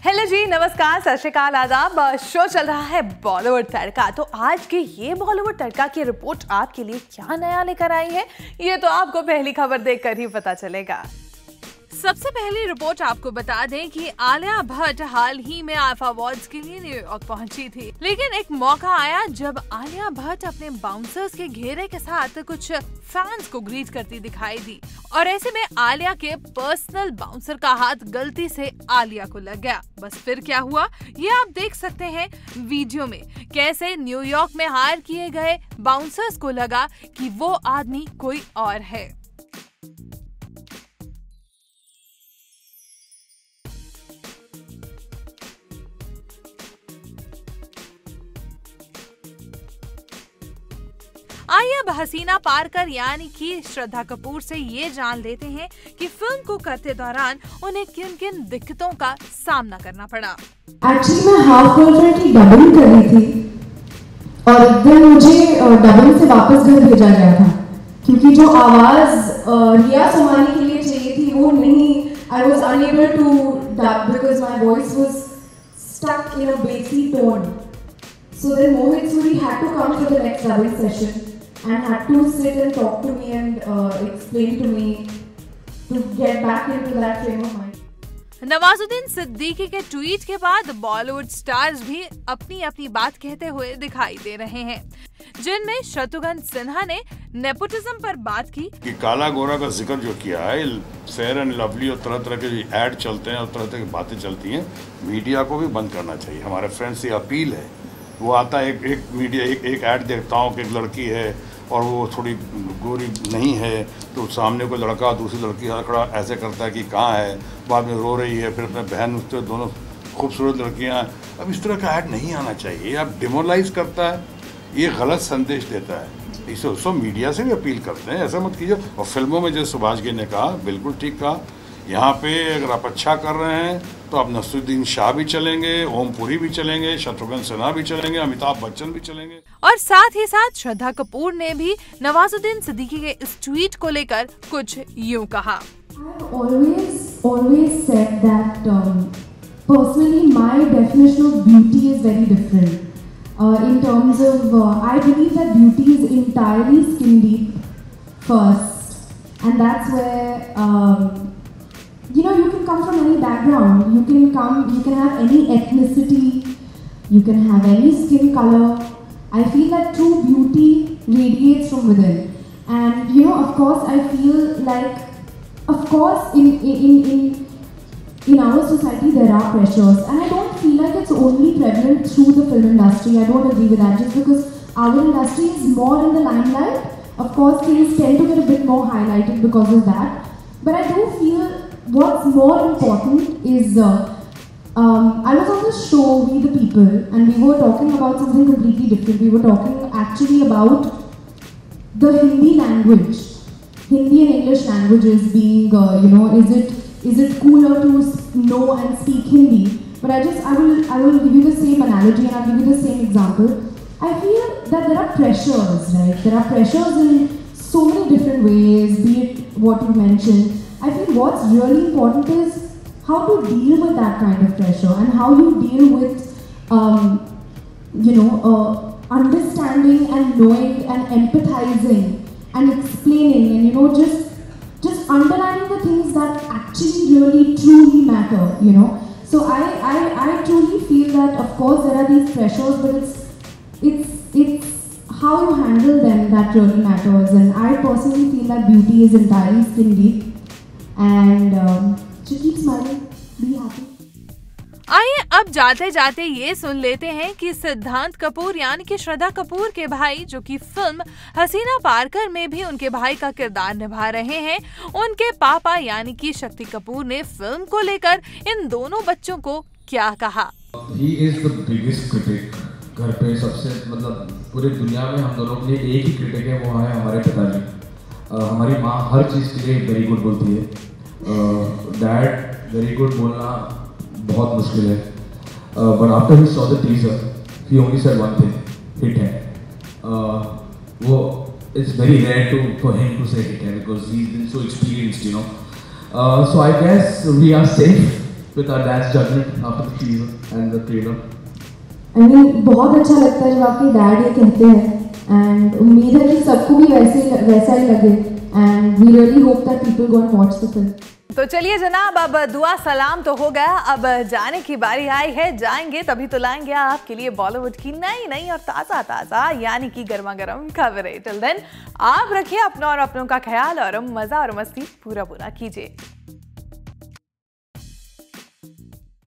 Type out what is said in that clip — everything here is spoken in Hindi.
हेलो जी, नमस्कार, सत श्री अकाल, आदाब। शो चल रहा है बॉलीवुड तड़का। तो आज की ये बॉलीवुड तड़का की रिपोर्ट आपके लिए क्या नया लेकर आई है, ये तो आपको पहली खबर देखकर ही पता चलेगा। सबसे पहली रिपोर्ट आपको बता दें कि आलिया भट्ट हाल ही में आईफा अवार्ड्स के लिए न्यूयॉर्क पहुंची थी, लेकिन एक मौका आया जब आलिया भट्ट अपने बाउंसर्स के घेरे के साथ कुछ फैंस को ग्रीट करती दिखाई दी और ऐसे में आलिया के पर्सनल बाउंसर का हाथ गलती से आलिया को लग गया। बस फिर क्या हुआ ये आप देख सकते हैं वीडियो में, कैसे न्यूयॉर्क में हायर किए गए बाउंसर्स को लगा कि वो आदमी कोई और है। आइए अब हसीना पारकर यानी कि श्रद्धा कपूर से ये जान लेते हैं कि फिल्म को करते दौरान उन्हें किन किन दिक्कतों का सामना करना पड़ा। एक्चुअली मैं हाफ गर्लफ्रेंड की डबिंग कर रही थी और एक दिन मुझे डबिंग से वापस घर भेजा गया था क्योंकि जो आवाज रिया सोमानी के लिए चाहिए थी वो नहीं, I was unable to dub because my voice was stuck in a bassy tone. So then Mohit Suri had to come for the next dubbing session and had to sit and talk to me and explain to me to get back into that frame of mind. Nawazuddin Siddiqui के ट्वीट के बाद बॉलीवुड स्टार्स भी अपनी अपनी बात कहते हुए दिखाई दे रहे हैं, जिनमें शत्रुघ्न सिन्हा ने नेपोटिज्म पर बात की कि काला गोरा का जिक्र जो किया है, फेयर एंड लवली और तरह तरह के ऐड चलते हैं और तरह तरह की बातें चलती हैं, मीडिया को भी बंद करना चाहिए। हमारे फ्रेंड्स से अपील है, वो आता है एक मीडिया एक ऐड देखता हूँ कि एक लड़की है और वो थोड़ी गोरी नहीं है तो सामने कोई लड़का दूसरी लड़की खड़ा ऐसे करता है कि कहाँ है, बाद में रो रही है, फिर अपने बहन उससे दोनों खूबसूरत लड़कियाँ। अब इस तरह का ऐड नहीं आना चाहिए, आप डिमोरलाइज करता है, ये गलत संदेश देता है। इसे उसको मीडिया से भी अपील करते हैं, ऐसा मत कीजिए। और फिल्मों में जो सुभाष गिल ने कहा बिल्कुल ठीक कहा, यहाँ पे अगर आप अच्छा कर रहे हैं तो आप नसरुद्दीन शाह भी चलेंगे, ओम पुरी भी चलेंगे, शत्रुघ्न सिन्हा भी चलेंगे, अमिताभ बच्चन भी चलेंगे। और साथ ही साथ श्रद्धा कपूर ने भी नवाजुद्दीन सिद्दीकी के इस ट्वीट को लेकर कुछ यूं कहा। Always said that personally my definition of beauty is very different. In terms of I believe that beauty is entirely skin deep first, and that's where you can come from any background, you can have any ethnicity, you can have any skin color. I feel that true beauty radiates from within, and of course I feel like, of course in our society there are pressures, and I don't feel like it's only prevalent through the film industry. I don't agree with that. Just because our industry is more in the limelight, of course things tend to get a bit more highlighted because of that, but I do feel what's more important is I was on the show We the People and we were talking about something completely different. We were talking actually about the Hindi language, Hindi and English languages being is it cooler to know and speak Hindi? But I will give you the same analogy and I'll give you the same example. I feel that there are pressures, right? There are pressures in so many different ways, be it what you mentioned. I feel what's really important is how to deal with that kind of pressure and how you deal with, understanding and knowing and empathizing and explaining and just underlining the things that actually really truly matter. So I truly feel that of course there are these pressures, but it's how you handle them that really matters. And I personally feel that beauty is entirely skin deep. And to keep smiling, be happy. आइए अब जाते जाते ये सुन लेते हैं कि सिद्धांत कपूर यानी कि श्रद्धा कपूर के भाई, जो कि फिल्म हसीना पारकर में भी उनके भाई का किरदार निभा रहे हैं, उनके पापा यानी कि शक्ति कपूर ने फिल्म को लेकर इन दोनों बच्चों को क्या कहा। He is the biggest critic. घर पे सबसे पूरी दुनिया में हम दोनों के लिए एक ही क्रिटिक है, वो है हमारे पिताजी। हमारी माँ हर चीज़ के लिए वेरी गुड बोलती है, डैड वेरी गुड बोलना बहुत मुश्किल है। But after he saw the teaser he only said one thing, hit है। वो it's very rare for him to say hit है because he is been so experienced, so I guess we are safe with our dance journey after the teaser and the trailer. I mean, बहुत अच्छा लगता है जब आपके डैड ये कहते हैं एंड उम्मीद है कि सबको भी वैसा ही लगे and we really hope that people go and watch the film. तो चलिए जनाब, अब दुआ सलाम तो हो गया, अब जाने की बारी आई है। जाएंगे तभी तो लाएंगे आपके लिए बॉलीवुड की नई नई और ताज़ा ताज़ा यानी कि गर्मा गर्म खबरें। टिल देन आप रखिए अपना और अपनों का ख्याल और मज़ा और मस्ती पूरा कीजिए।